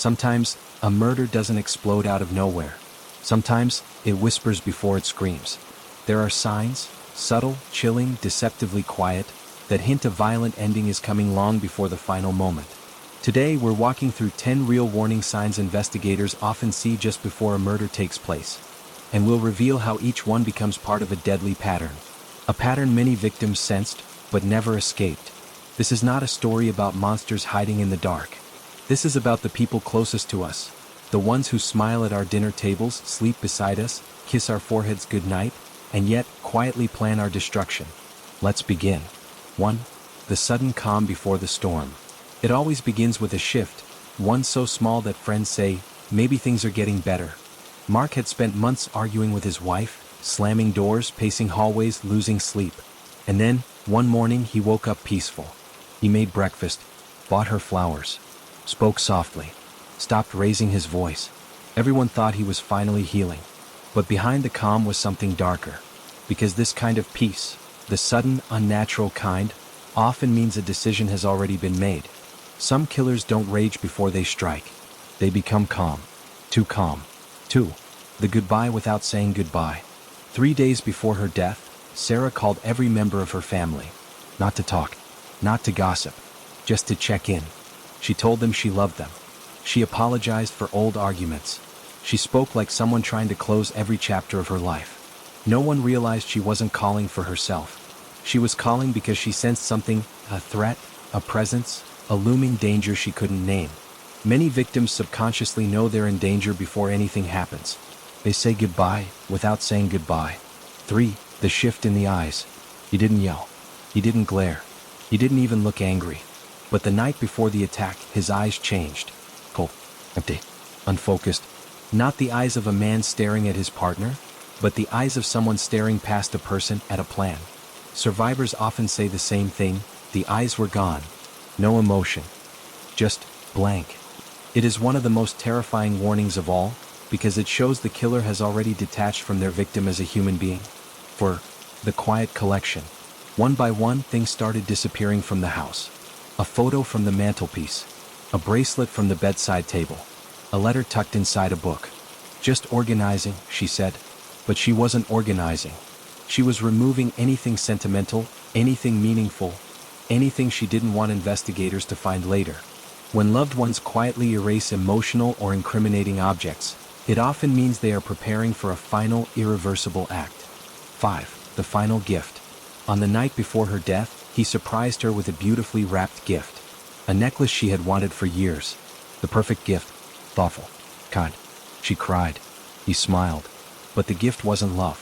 Sometimes, a murder doesn't explode out of nowhere. Sometimes, it whispers before it screams. There are signs, subtle, chilling, deceptively quiet, that hint a violent ending is coming long before the final moment. Today, we're walking through 10 real warning signs investigators often see just before a murder takes place. And we'll reveal how each one becomes part of a deadly pattern. A pattern many victims sensed, but never escaped. This is not a story about monsters hiding in the dark. This is about the people closest to us. The ones who smile at our dinner tables, sleep beside us, kiss our foreheads goodnight, and yet quietly plan our destruction. Let's begin. 1. The sudden calm before the storm. It always begins with a shift, one so small that friends say, maybe things are getting better. Mark had spent months arguing with his wife, slamming doors, pacing hallways, losing sleep. And then, one morning he woke up peaceful. He made breakfast, bought her flowers, spoke softly, stopped raising his voice. Everyone thought he was finally healing. But behind the calm was something darker. Because this kind of peace, the sudden, unnatural kind, often means a decision has already been made. Some killers don't rage before they strike. They become calm. Too calm. 2. The goodbye without saying goodbye. 3 days before her death, Sarah called every member of her family. Not to talk, not to gossip, just to check in. She told them she loved them. She apologized for old arguments. She spoke like someone trying to close every chapter of her life. No one realized she wasn't calling for herself. She was calling because she sensed something, a threat, a presence, a looming danger she couldn't name. Many victims subconsciously know they're in danger before anything happens. They say goodbye without saying goodbye. 3. The shift in the eyes. He didn't yell. He didn't glare. He didn't even look angry. But the night before the attack, his eyes changed. Cold, empty, unfocused. Not the eyes of a man staring at his partner, but the eyes of someone staring past a person at a plan. Survivors often say the same thing, the eyes were gone. No emotion. Just blank. It is one of the most terrifying warnings of all, because it shows the killer has already detached from their victim as a human being. For the quiet collection. One by one, things started disappearing from the house. A photo from the mantelpiece. A bracelet from the bedside table. A letter tucked inside a book. Just organizing, she said. But she wasn't organizing. She was removing anything sentimental, anything meaningful, anything she didn't want investigators to find later. When loved ones quietly erase emotional or incriminating objects, it often means they are preparing for a final, irreversible act. 5. The final gift. On the night before her death, he surprised her with a beautifully wrapped gift. A necklace she had wanted for years. The perfect gift. Thoughtful. Kind. She cried. He smiled. But the gift wasn't love.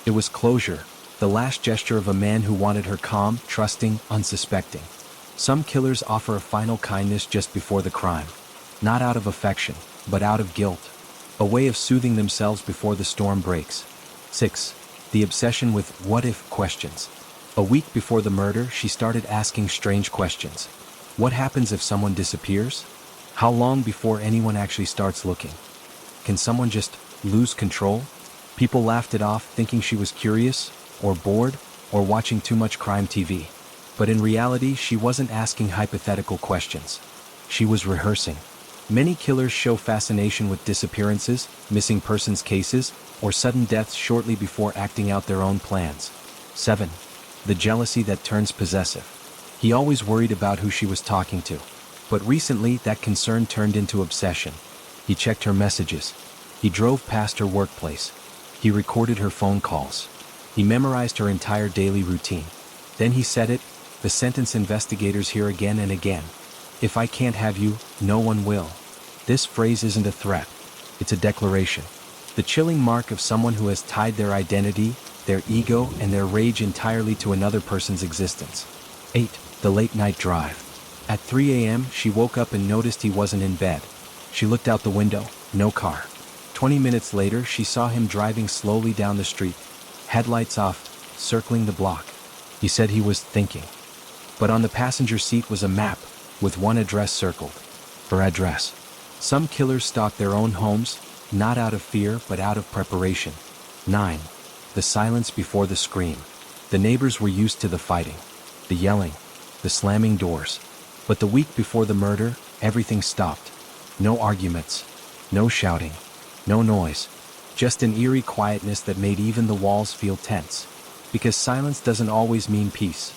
It was closure, the last gesture of a man who wanted her calm, trusting, unsuspecting. Some killers offer a final kindness just before the crime. Not out of affection, but out of guilt. A way of soothing themselves before the storm breaks. 6. The obsession with what-if questions. A week before the murder, she started asking strange questions. What happens if someone disappears? How long before anyone actually starts looking? Can someone just lose control? People laughed it off, thinking she was curious, or bored, or watching too much crime TV. But in reality, she wasn't asking hypothetical questions. She was rehearsing. Many killers show fascination with disappearances, missing persons cases, or sudden deaths shortly before acting out their own plans. 7. The jealousy that turns possessive. He always worried about who she was talking to. But recently, that concern turned into obsession. He checked her messages. He drove past her workplace. He recorded her phone calls. He memorized her entire daily routine. Then he said it, the sentence investigators hear again and again. If I can't have you, no one will. This phrase isn't a threat. It's a declaration. The chilling mark of someone who has tied their identity, their ego, and their rage entirely to another person's existence. 8. The late night drive. At 3 a.m., she woke up and noticed he wasn't in bed. She looked out the window, no car. 20 minutes later, she saw him driving slowly down the street, headlights off, circling the block. He said he was thinking. But on the passenger seat was a map, with one address circled. Her address. Some killers stalk their own homes, not out of fear, but out of preparation. 9. The silence before the scream. The neighbors were used to the fighting, the yelling, the slamming doors. But the week before the murder, everything stopped. No arguments. No shouting. No noise. Just an eerie quietness that made even the walls feel tense. Because silence doesn't always mean peace.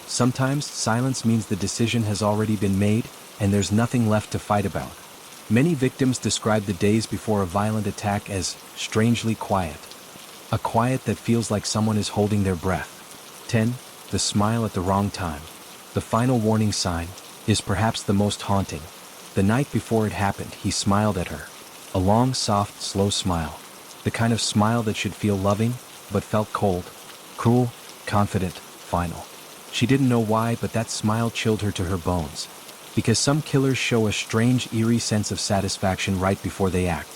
Sometimes silence means the decision has already been made and there's nothing left to fight about. Many victims describe the days before a violent attack as strangely quiet. A quiet that feels like someone is holding their breath. 10. The smile at the wrong time. The final warning sign is perhaps the most haunting. The night before it happened, he smiled at her. A long, soft, slow smile. The kind of smile that should feel loving, but felt cold, cruel, confident, final. She didn't know why, but that smile chilled her to her bones. Because some killers show a strange, eerie sense of satisfaction right before they act.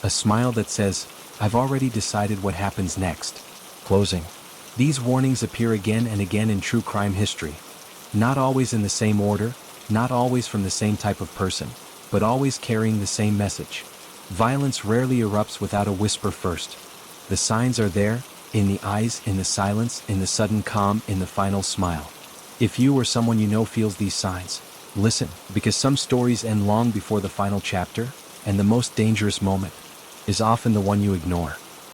A smile that says, "I've already decided what happens next." Closing. These warnings appear again and again in true crime history. Not always in the same order, not always from the same type of person, but always carrying the same message. Violence rarely erupts without a whisper first. The signs are there, in the eyes, in the silence, in the sudden calm, in the final smile. If you or someone you know feels these signs, listen, because some stories end long before the final chapter, and the most dangerous moment is often the one you ignore.